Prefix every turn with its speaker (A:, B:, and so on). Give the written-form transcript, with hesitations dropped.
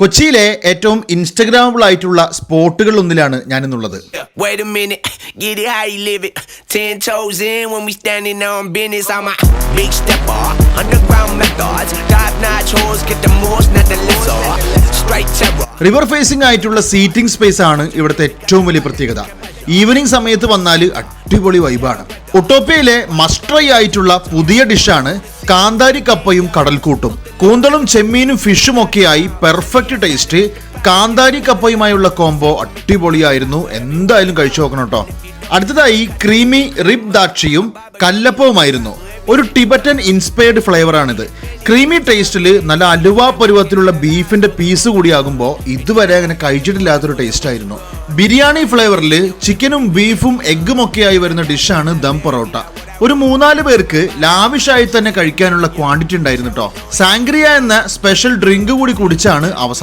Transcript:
A: കൊച്ചിയിലെ ഏറ്റവും ഇൻസ്റ്റഗ്രാമബിൾ ആയിട്ടുള്ള സ്പോട്ടുകൾ ഒന്നിലാണ് ഞാനിന്നുള്ളത്.
B: Wait a minute, get it how you live it. 10 toes in when we standing on business. I'm a big stepper, underground methods. Top notch hoes get the most, not the lizard. Straight terror.
A: River facing ആയിട്ടുള്ള seating space ആണ് ഇവിടുത്തെ ഏറ്റവും വലിയ പ്രത്യേകത. Evening സമയത്ത് വന്നാൽ അടിപൊളി വൈബാണ്. ഒട്ടോപ്യയിലെ മസ്റ്റ് ട്രൈ ആയിട്ടുള്ള പുതിയ ഡിഷാണ് കാന്താരി കപ്പയും കടൽക്കൂട്ടും. കൂന്തളും ചെമ്മീനും ഫിഷും ഒക്കെയായി പെർഫെക്റ്റ് ടേസ്റ്റ്. കാന്താരി കപ്പയുമായുള്ള കോംബോ അടിപൊളിയായിരുന്നു. എന്തായാലും കഴിച്ചു നോക്കണം കേട്ടോ. അടുത്തതായി ക്രീമി റിബ് ദാക്ഷിയും കല്ലപ്പവുമായിരുന്നു. ഒരു ടിബറ്റൻ ഇൻസ്പയർഡ് ഫ്ലേവർ ആണിത്. ക്രീമി ടേസ്റ്റിൽ നല്ല അലുവ പരുവത്തിലുള്ള ബീഫിന്റെ പീസ് കൂടിയാകുമ്പോൾ ഇതുവരെ അങ്ങനെ കഴിച്ചിട്ടില്ലാത്തൊരു ടേസ്റ്റ് ആയിരുന്നു. ബിരിയാണി ഫ്ലേവറിൽ ചിക്കനും ബീഫും എഗ്ഗും ഒക്കെയായി വരുന്ന ഡിഷാണ് ദം പൊറോട്ട. ഒരു 3-4 പേർക്ക് ലാവിഷായി തന്നെ കഴിക്കാനുള്ള ക്വാണ്ടിറ്റി ഉണ്ടായിരുന്നു കേട്ടോ. സാംഗ്രിയ എന്ന സ്പെഷ്യൽ ഡ്രിങ്ക് കൂടി കുടിച്ചാണ് അവസാനം